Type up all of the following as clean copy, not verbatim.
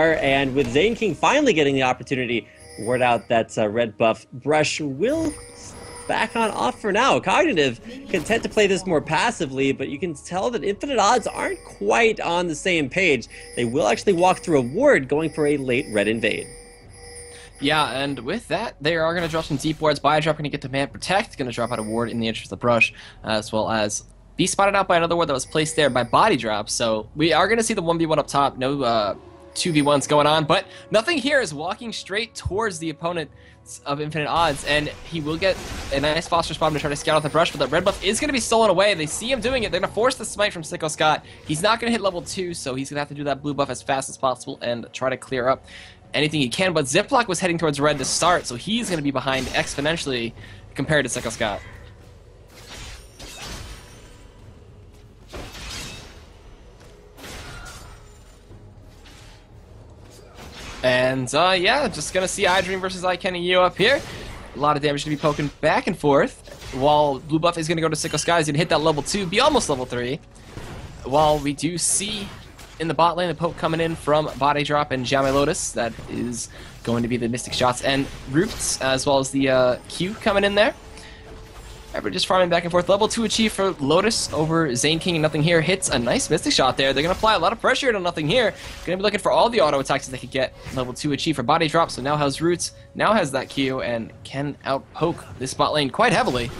And with Zaineking finally getting the opportunity to ward out that red buff, Brush will back on off for now. Cognitive content to play this more passively, but you can tell that Infinite Odds aren't quite on the same page. They will actually walk through a ward going for a late red invade. Yeah, and with that, they are going to drop some deep wards. Bodydrop going to get to Man Protect, going to drop out a ward in the interest of Brush, as well as be spotted out by another ward that was placed there by Bodydrop. So we are going to see the 1v1 up top. No 2v1s going on, but Nothing Here is walking straight towards the opponent of Infinite Odds, and he will get a nice foster spot to try to scout out the Brush, but the red buff is going to be stolen away. They see him doing it. They're going to force the smite from Sickoscott. He's not going to hit level 2, so he's going to have to do that blue buff as fast as possible and try to clear up anything he can, but Ziploc was heading towards red to start, so he's going to be behind exponentially compared to Sickoscott. And yeah, just going to see iDream versus iKennyU up here. A lot of damage to be poking back and forth, while blue buff is going to go to Sickoscott. He's going to hit that level 2, be almost level 3, while we do see in the bot lane, the poke coming in from Bodydrop and Jame Lotus. That is going to be the Mystic Shots and Roots, as well as the Q coming in there. We're just farming back and forth. Level 2 achieved for Lotus over Zaineking, and Nothing Here hits a nice Mystic Shot there. They're going to apply a lot of pressure to Nothing Here. Going to be looking for all the auto attacks that they could get. Level 2 achieved for Bodydrop, so now has Roots, now has that Q, and can outpoke this bot lane quite heavily.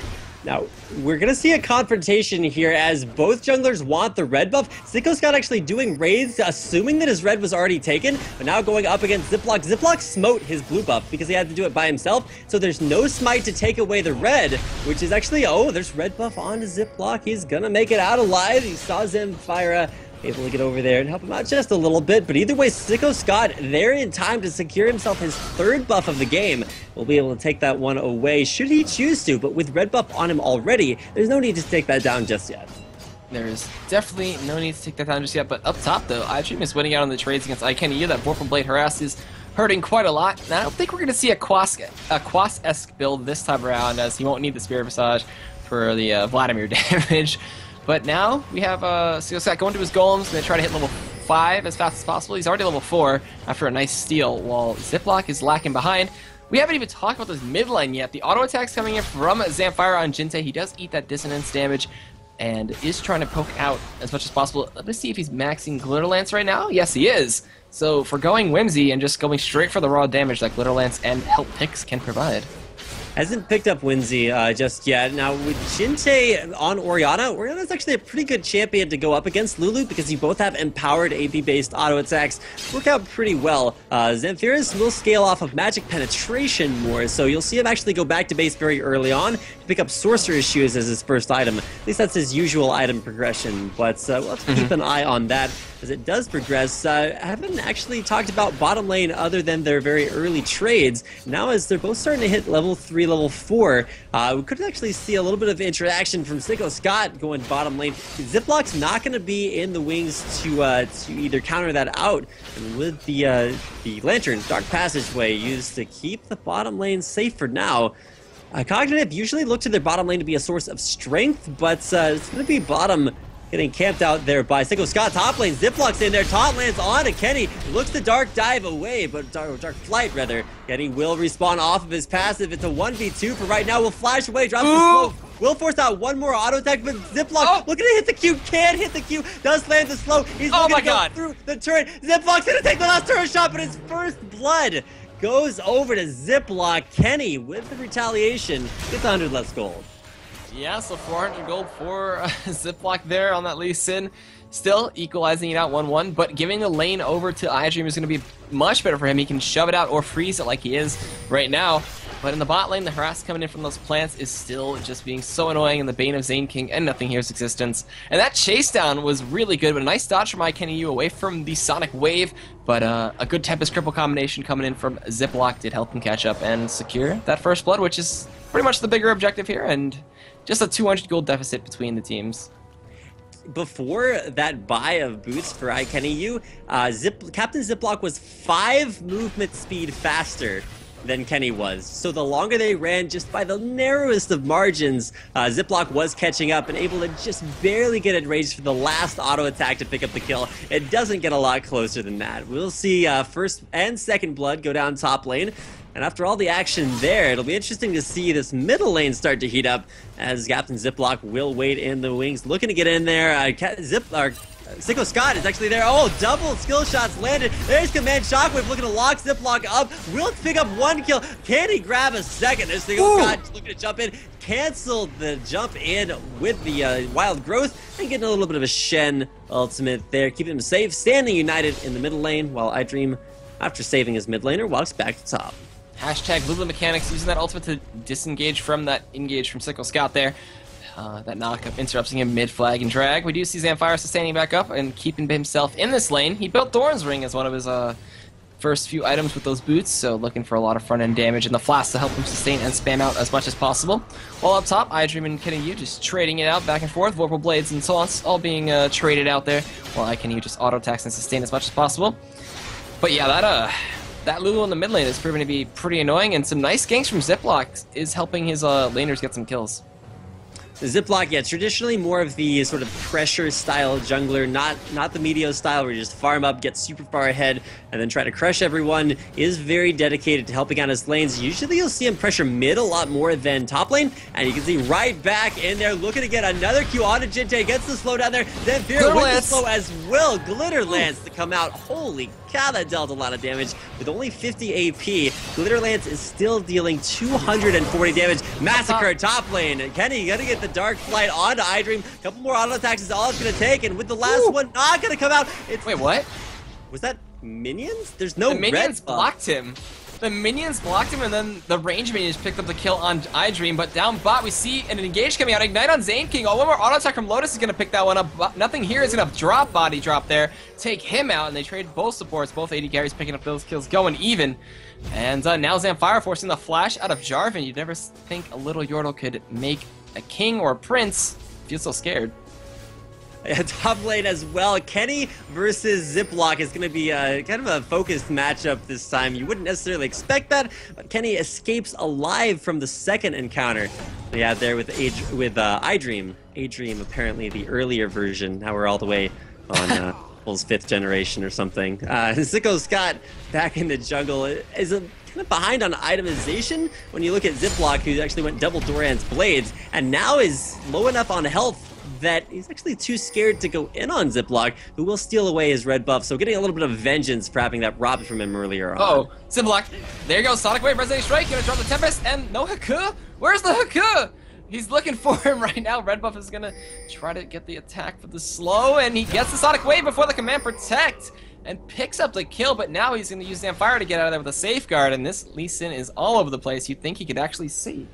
Now, we're going to see a confrontation here as both junglers want the red buff. Sickoscott actually doing raids, assuming that his red was already taken, but now going up against Ziploc. Ziploc smote his blue buff because he had to do it by himself, so there's no smite to take away the red, which is actually, oh, there's red buff onto Ziploc. He's going to make it out alive. He saw Zamphira able to get over there and help him out just a little bit, but either way, Sickoscott there in time to secure himself his third buff of the game. Will be able to take that one away should he choose to, but with red buff on him already, there's no need to take that down just yet. There's definitely no need to take that down just yet, but up top though, iDream is winning out on the trades against iKennyU. That Vorpal Blade Harass is hurting quite a lot, and I don't think we're going to see a Quas-esque build this time around, as he won't need the Spirit Visage for the Vladimir damage. But now we have Sickoscott going to his golems and they try to hit level 5 as fast as possible. He's already level 4 after a nice steal, while Ziploc is lacking behind. We haven't even talked about this mid lane yet. The auto attacks coming in from Zamphira on Jintae. He does eat that dissonance damage and is trying to poke out as much as possible. Let's see if he's maxing Glitter Lance right now. Yes, he is. So for going whimsy and just going straight for the raw damage that Glitter Lance and Help Picks can provide. Hasn't picked up Whimsy just yet. Now, with Jintae on Orianna's actually a pretty good champion to go up against Lulu because you both have empowered AP-based auto attacks. Work out pretty well. Zamphira's will scale off of magic penetration more, so you'll see him actually go back to base very early on to pick up Sorcerer's Shoes as his first item. At least that's his usual item progression, but we'll have to keep an eye on that as it does progress. I haven't actually talked about bottom lane other than their very early trades. Now, as they're both starting to hit level 3, level 4, we could actually see a little bit of interaction from Sickoscott going bottom lane. Ziploc's not going to be in the wings to either counter that out, and with the Lantern Dark Passageway used to keep the bottom lane safe for now. Cognitive usually look to their bottom lane to be a source of strength, but it's going to be bottom getting camped out there by Sickoscott. Top lane, Ziploc's in there. Taunt lands on to Kenny. Looks to Dark Dive away, but Dark Flight, rather. Kenny will respawn off of his passive. It's a 1v2 for right now. Will flash away, drops the slow. Will force out one more auto attack, but Ziploc looking to hit the Q. Can't hit the Q. Does land the slow. He's looking to go through the turret. Ziploc's going to take the last turret shot, but his first blood goes over to Ziploc. Kenny, with the retaliation, gets 100 less gold. Yeah, so 400 gold for Ziploc there on that Lee Sin. Still equalizing it out 1-1, but giving the lane over to iDream is going to be much better for him. He can shove it out or freeze it like he is right now. But in the bot lane, the harass coming in from those plants is still just being so annoying, and the bane of Zaineking and Nothing Here's existence. And that chase down was really good, but a nice dodge from iKennyU away from the Sonic Wave. But a good Tempest Cripple combination coming in from Ziploc did help him catch up and secure that first blood, which is pretty much the bigger objective here, and just a 200 gold deficit between the teams. Before that buy of boots for iKennyU, Captain Ziploc was 5 movement speed faster than Kenny was. So the longer they ran, just by the narrowest of margins, Ziploc was catching up and able to just barely get it raised for the last auto attack to pick up the kill. It doesn't get a lot closer than that. We'll see first and second blood go down top lane. And after all the action there, it'll be interesting to see this middle lane start to heat up as Captain Ziploc will wait in the wings, looking to get in there. Sickoscott is actually there. Oh, double skill shots landed. There's Command Shockwave looking to lock Ziploc up. Will pick up one kill. Can he grab a second? There's Sickoscott looking to jump in. Canceled the jump in with the Wild Growth and getting a little bit of a Shen ultimate there. Keeping him safe. Standing united in the middle lane while iDream, after saving his mid laner, walks back to top. Hashtag Lulu mechanics, using that ultimate to disengage from that engage from Sickoscott there. That knock-up interrupting him mid-flag and drag. We do see Zamphira sustaining back up and keeping himself in this lane. He built Thorn's Ring as one of his first few items with those boots, so looking for a lot of front-end damage and the flask to help him sustain and spam out as much as possible. While up top, iDream and Kenny just trading it out back and forth, Vorpal Blades and taunts all being traded out there, while Kenny just auto-attacks and sustain as much as possible. But yeah, that Lulu in the mid lane is proving to be pretty annoying, and some nice ganks from Ziploc is helping his laners get some kills. Ziploc, yeah, traditionally more of the sort of pressure style jungler, not the Meteor style where you just farm up, get super far ahead, and then try to crush everyone. Is very dedicated to helping out his lanes. Usually you'll see him pressure mid a lot more than top lane, and you can see right back in there looking to get another Q onto Jintae, gets the slow down there, Zamphira with the slow as well. Glitter Lance to come out. Holy cow, that dealt a lot of damage. With only 50 AP, Glitter Lance is still dealing 240 damage. Massacre top lane. Kenny gonna get the Dark Flight onto iDream. A couple more auto attacks is all it's gonna take, and with the last one not gonna come out. Wait, what? Was that minions? There's no The minions red blocked him. The minions blocked him, and then the range minions picked up the kill on iDream. But down bot, we see an engage coming out. Ignite on Zaineking. Oh, one more auto attack from Lotus is going to pick that one up. Nothing here is going to drop body drop there. Take him out, and they trade both supports. Both AD carries picking up those kills, going even. And now Zamphira forcing the flash out of Jarvan. You'd never think a little Yordle could make a king or a prince feel so scared. Top lane as well. Kenny versus Ziploc is going to be kind of a focused matchup this time. You wouldn't necessarily expect that, but Kenny escapes alive from the second encounter they had there with iDream. iDream, apparently the earlier version. Now we're all the way on Bull's 5th generation or something. Sickoscott back in the jungle is kind of behind on itemization when you look at Ziploc, who actually went double Doran's Blades, and now is low enough on health that he's actually too scared to go in on Ziploc, who will steal away his red buff. So getting a little bit of vengeance for having that robbed from him earlier on. Oh, Ziploc. There you go. Sonic Wave, Resonating Strike. Gonna drop the Tempest, and no Haku. Where's the Haku? He's looking for him right now. Red buff is gonna try to get the attack for the slow, and he gets the Sonic Wave before the Command Protect, and picks up the kill, but now he's gonna use Zamphira to get out of there with a safeguard, and this Lee Sin is all over the place. You'd think he could actually see.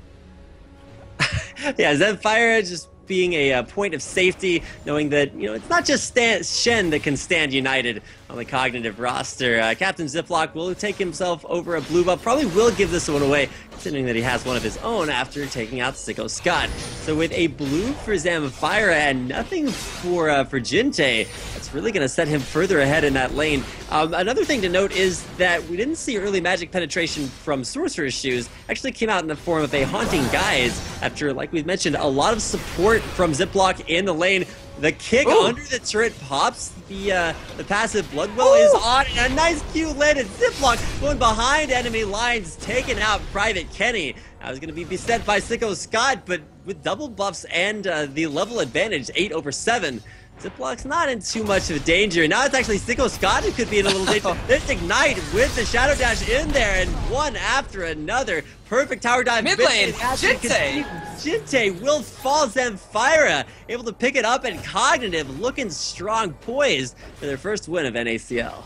Yeah, Zamphira just being a point of safety, knowing that, you know, it's not just Shen that can stand united on the cognitive roster. Captain Ziploc will take himself over a blue buff, probably will give this one away, considering that he has one of his own after taking out Sickoscott. So with a blue for Zamphira and nothing for Jintae, that's really going to set him further ahead in that lane. Another thing to note is that we didn't see early magic penetration from Sorcerer's Shoes. Actually came out in the form of a Haunting Guise after, like we've mentioned, a lot of support from Ziploc in the lane. The kick under the turret pops. The passive Blood Will is on, and a nice Q landed. Ziploc going behind enemy lines, taking out Private Kenny. I was going to be beset by Sickoscott, but with double buffs and the level advantage, 8/7, Ziploc's not in too much of danger. Now it's actually Sickoscott who could be in a little danger. There's Ignite with the Shadow Dash in there, and one after another. Perfect tower dive. Mid lane, Jintae. Jintae will fall. Zamphira able to pick it up, and Cognitive looking strong, poised for their first win of NACL.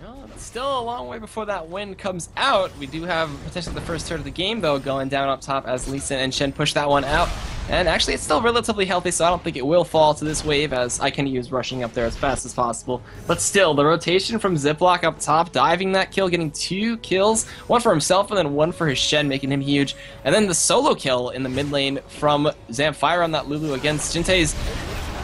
Well, it's still a long way before that win comes out. We do have potentially the first turn of the game, though, going down up top as Lisa and Shen push that one out. And actually, it's still relatively healthy, so I don't think it will fall to this wave, as I can use rushing up there as fast as possible. But still, the rotation from Ziploc up top, diving that kill, getting 2 kills, one for himself and then one for his Shen, making him huge. And then the solo kill in the mid lane from Zamphira on that Lulu against Jintae's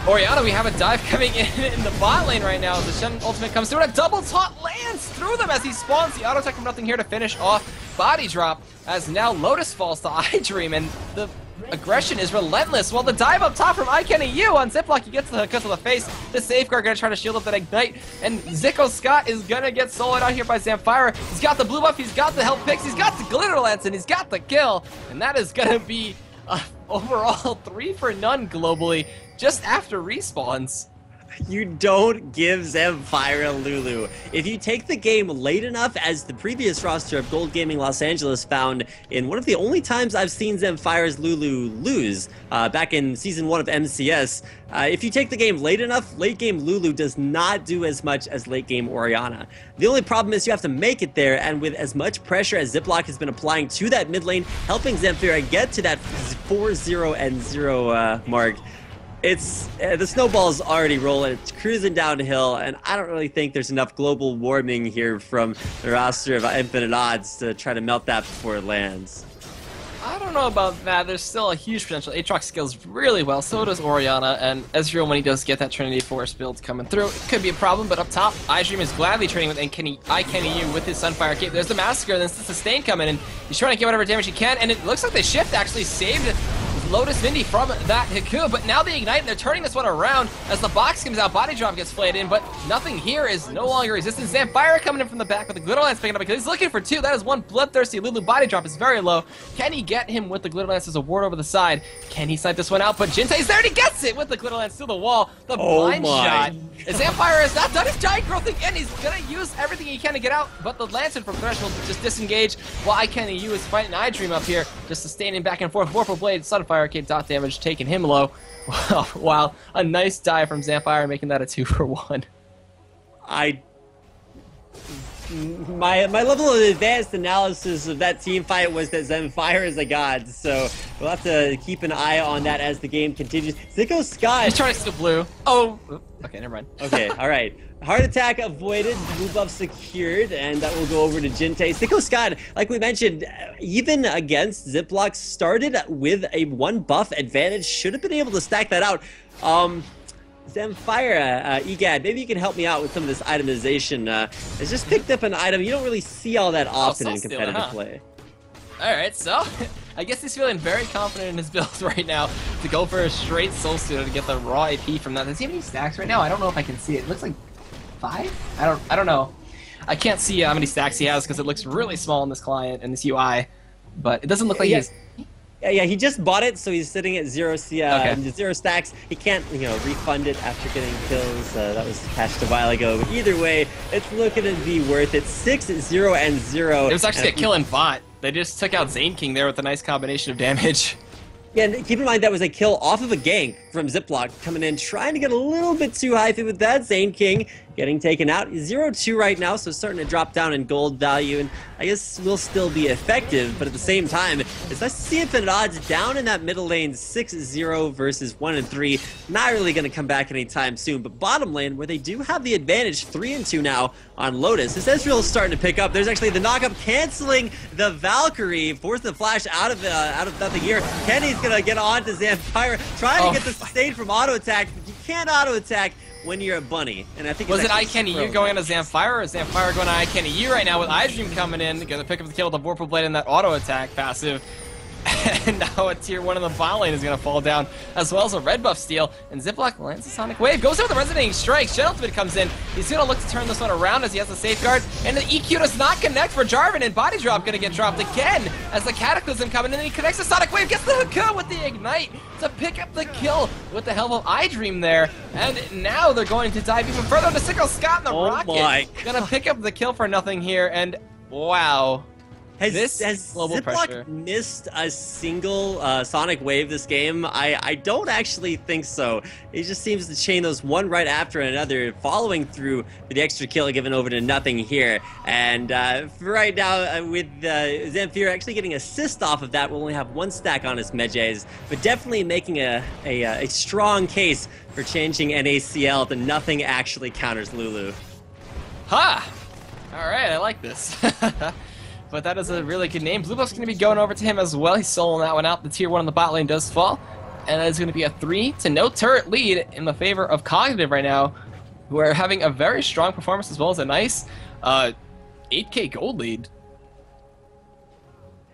Orianna. We have a dive coming in the bot lane right now. The Shen ultimate comes through, and a double taunt lands through them as he spawns the auto attack from Nothing Here to finish off Bodydrop, as now Lotus falls to iDream, and the aggression is relentless. While the dive up top from iKennyU on Ziploc, he gets the hook to the face. The Safeguard gonna try to shield up that Ignite, and Sickoscott is gonna get soloed out here by Zamphira. He's got the blue buff, he's got the health picks, he's got the glitter lance, and he's got the kill. And that is gonna be overall 3 for none globally, just after respawns. You don't give Zamphira Lulu. If you take the game late enough, as the previous roster of Gold Gaming Los Angeles found in one of the only times I've seen Zamphira's Lulu lose, back in Season 1 of MCS, if you take the game late enough, late game Lulu does not do as much as late game Orianna. The only problem is you have to make it there, and with as much pressure as Ziploc has been applying to that mid lane, helping Zamphira get to that 4-0-0 mark, it's the snowball's already rolling. It's cruising downhill, and I don't really think there's enough global warming here from the roster of Infinite Odds to try to melt that before it lands. I don't know about that. There's still a huge potential. Aatrox skills really well, so does Orianna, and Ezreal, when he does get that Trinity Force build coming through, it could be a problem, but up top, iDream is gladly trading with iKennyU with his Sunfire Cape. There's the Massacre, and then the Sustain coming in. He's trying to get whatever damage he can, and it looks like the shift actually saved Lotus Vindy from that Haku, but now they ignite and they're turning this one around as the box comes out. Bodydrop gets flayed in, but nothing here is no longer resistant. Zamphira coming in from the back with the Glitter Lance picking up because he's looking for 2. That is one bloodthirsty Lulu. Bodydrop is very low. Can he get him with the Glitter Lance as a ward over the side? Can he snipe this one out? But Jintae's there and he gets it with the Glitter Lance through the wall. The blind shot. Zamphira is not done his giant growth again. He's gonna use everything he can to get out, but the Lantern from Thresh will just disengage while iKennyU is fighting iDream up here, just sustaining back and forth. Vorpal Blade, Sunfire Kid, dot damage, taking him low. Wow, a nice dive from Zamphira, making that a 2 for 1. My level of advanced analysis of that team fight was that Zamphira is a god, so we'll have to keep an eye on that as the game continues. Sickoscott. He's trying to steal blue. Oh, okay, never mind. Okay, all right. Heart attack avoided, blue buff secured, and that will go over to Jintae. Sickoscott, like we mentioned, even against Ziploc, started with a 1 buff advantage. Should have been able to stack that out. Zamphira, Egad, maybe you can help me out with some of this itemization. Has just picked up an item you don't really see all that often in competitive play. Alright, so I guess he's feeling very confident in his build right now to go for a straight Soul Stealer to get the raw AP from that. Does he have any stacks right now? I don't know if I can see it. It looks like 5? I don't know. I can't see how many stacks he has because it looks really small in this client and this UI, but it doesn't look like he has. Yeah, he just bought it, so he's sitting at 0 stacks. He can't, refund it after getting kills. That was patched a while ago. But either way, it's looking to be worth it. 6-0-0. It was actually a kill in bot. They just took out Zaineking there with a nice combination of damage. Yeah, and keep in mind that was a kill off of a gank from Ziploc coming in, trying to get a little bit too hyphy with that. Zaineking getting taken out. 0-2 right now, so starting to drop down in gold value, and I guess will still be effective, but at the same time, it's nice to see Infinite Odds down in that middle lane, 6-0 versus 1-3. Not really going to come back anytime soon, but bottom lane, where they do have the advantage, 3-2 now on Lotus. This Ezreal is starting to pick up. There's actually the knockup canceling the Valkyrie, forcing the flash out of nothing here. Kenny's going to get on to Zamphira, trying to get the sustain from auto attack, but you can't auto attack when you're a bunny, and I think was it iKennyU going on to Zamphira, or is Zamphira going on iKennyU right now with iDream coming in, gonna pick up the kill with the Vorpal Blade and that auto attack passive. And now a tier 1 in the bot lane is going to fall down, as well as a red buff steal. And Ziploc lands a Sonic Wave, goes in with the Resonating Strike. Shen ultimate comes in. He's going to look to turn this one around as he has the safeguard. And the EQ does not connect for Jarvan, and Bodydrop going to get dropped again as the Cataclysm coming in. And he connects the Sonic Wave, gets the Haku with the Ignite to pick up the kill with the help of iDream there. And now they're going to dive even further into Sickoscott and the Rocket. Going to pick up the kill for nothing here, and wow. Has Ziploc missed a single Sonic Wave this game? I don't actually think so. He just seems to chain those one right after another, following through with the extra kill given over to nothing here. And for right now, with Zamphira actually getting assist off of that, we'll only have 1 stack on his Medjays, but definitely making a strong case for changing NACL to nothing actually counters Lulu. Ha! Alright, I like this. But that is a really good name. Blue buff's going to be going over to him as well. He's soloing that one out. The tier 1 on the bot lane does fall. And it's going to be a 3-0 turret lead in the favor of Cognitive right now, who are having a very strong performance as well as a nice 8k gold lead.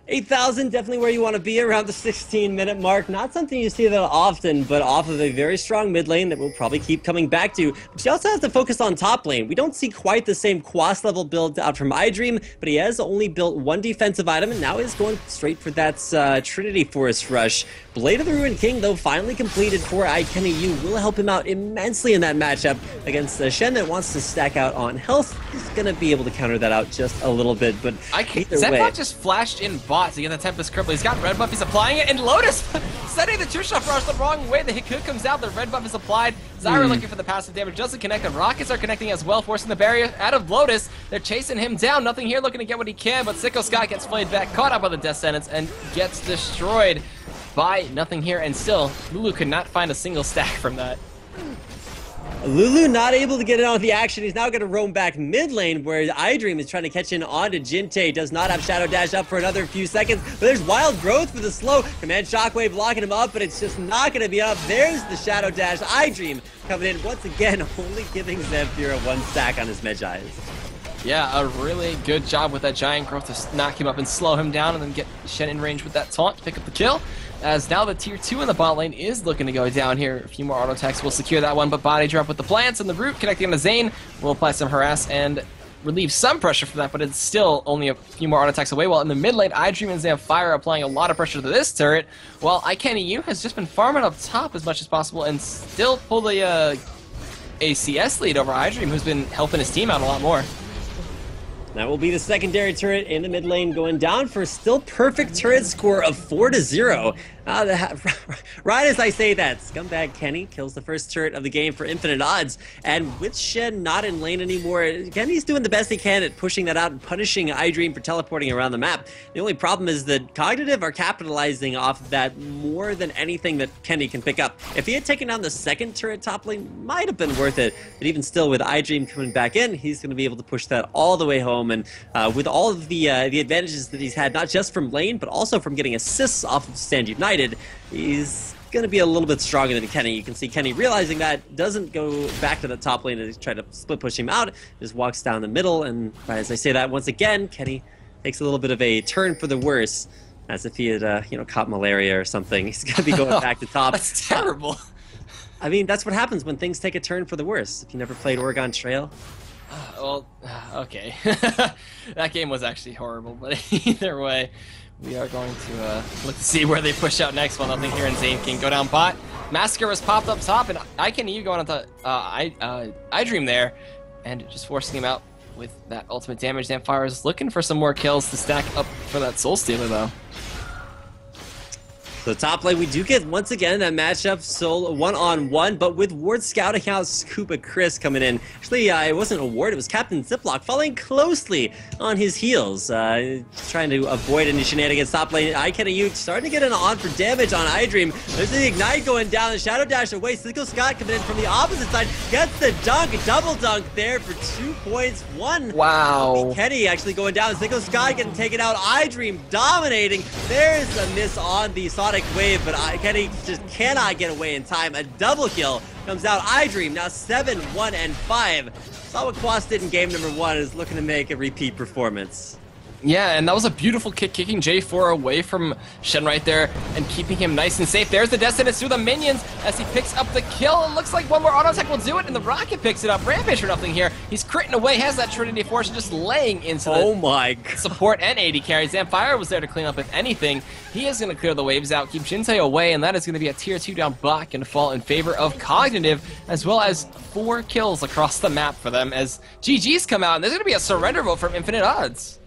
8,000, definitely where you want to be, around the 16-minute mark. Not something you see that often, but off of a very strong mid lane that we'll probably keep coming back to. But you also have to focus on top lane. We don't see quite the same Quas level build out from iDream, but he has only built one defensive item, and now is going straight for that Trinity Forest rush. Blade of the Ruined King, though, finally completed for iKennyU, will help him out immensely in that matchup against Shen that wants to stack out on health. He's going to be able to counter that out just a little bit, but Ziploc just flashed in bot to get the Tempest Cripple. He's got red buff, he's applying it, and Lotus setting the two-shot rush the wrong way. The hit comes out, the red buff is applied. Zyra looking for the passive damage, doesn't connect. The rockets are connecting as well, forcing the barrier out of Lotus. They're chasing him down. Nothing here, looking to get what he can, but Sickoscott gets flayed back, caught up by the death sentence, and gets destroyed by Nothing Here. And still, Lulu could not find a single stack from that. Lulu not able to get in on the action. He's now going to roam back mid lane where iDream is trying to catch in onto Jintae. Does not have Shadow Dash up for another few seconds, but there's Wild Growth for the slow. Command Shockwave blocking him up, but it's just not going to be up. There's the Shadow Dash. iDream coming in once again, only giving Zamphira one stack on his Medjais. Yeah, a really good job with that Giant Growth to knock him up and slow him down, and then get Shen in range with that taunt to pick up the kill. As now the tier 2 in the bot lane is looking to go down here. A few more auto attacks will secure that one, but Bodydrop with the plants and the root connecting on to Zayn will apply some harass and relieve some pressure from that, but it's still only a few more auto attacks away. While in the mid lane, iDream and Zamphira applying a lot of pressure to this turret, while iKennyU has just been farming up top as much as possible and still pull the ACS lead over iDream, who's been helping his team out a lot more. That will be the secondary turret in the mid lane going down for a still perfect turret score of 4-0. Right as I say that, Scumbag Kenny kills the first turret of the game for infinite odds. And with Shen not in lane anymore, Kenny's doing the best he can at pushing that out and punishing iDream for teleporting around the map. The only problem is that Cognitive are capitalizing off of that more than anything that Kenny can pick up. If he had taken down the second turret top lane, might have been worth it. But even still, with iDream coming back in, he's going to be able to push that all the way home. And with all of the advantages that he's had, not just from lane, but also from getting assists off of Stand United, he's going to be a little bit stronger than Kenny. You can see Kenny realizing that, doesn't go back to the top lane and try to split push him out, just walks down the middle, and as I say that, once again, Kenny takes a little bit of a turn for the worse, as if he had, caught malaria or something. He's going to be going back to top. That's terrible. I mean, that's what happens when things take a turn for the worse. If you never played Oregon Trail. Well, okay. That game was actually horrible, but either way, we are going to look to see where they push out next. While Nothing Here and Zaineking go down bot. Massacre was popped up top, and iKennyU going on to iDream there, and just forcing him out with that ultimate damage. Zamphira is looking for some more kills to stack up for that Soul Stealer, though. So top lane, we do get, once again, that matchup, Soul one-on-one, but with Ward scouting out Scuba Chris coming in. Actually, it wasn't a Ward, it was Captain Ziploc following closely on his heels, trying to avoid any shenanigans. Top lane, iKennyU starting to get an on for damage on iDream. There's the Ignite going down, the Shadow Dash away. Sickoscott coming in from the opposite side, gets the dunk, double dunk there for 2 points. Wow. Kenny actually going down, Sickoscott getting taken out, iDream dominating. There's a miss on the Sonic Wave, but Kenny just cannot get away in time. A double kill comes out. iDream now 7-1-5. Saw what Quas did in game number 1, is looking to make a repeat performance. Yeah, and that was a beautiful kick, kicking J4 away from Shen right there and keeping him nice and safe. There's the Destinus through the minions as he picks up the kill. It looks like one more auto attack will do it, and the Rocket picks it up. Rampage for Nothing Here. He's critting away, has that Trinity Force, just laying into the support and AD carry. Zamphira was there to clean up if anything. He is going to clear the waves out, keep Jintae away, and that is going to be a tier 2 down bot, going to fall in favor of Cognitive, as well as 4 kills across the map for them as GG's come out, and there's going to be a surrender vote from Infinite Odds.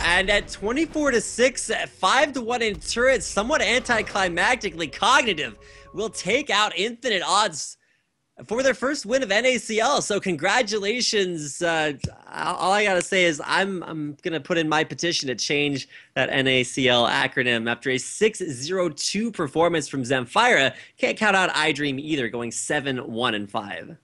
And at 24-6, 5-1 in turret, somewhat anticlimactically, Cognitive will take out Infinite Odds for their first win of NACL. So congratulations. All I gotta say is I'm gonna put in my petition to change that NACL acronym after a 6-0-2 performance from Zamphira. Can't count out iDream either, going 7-1-5.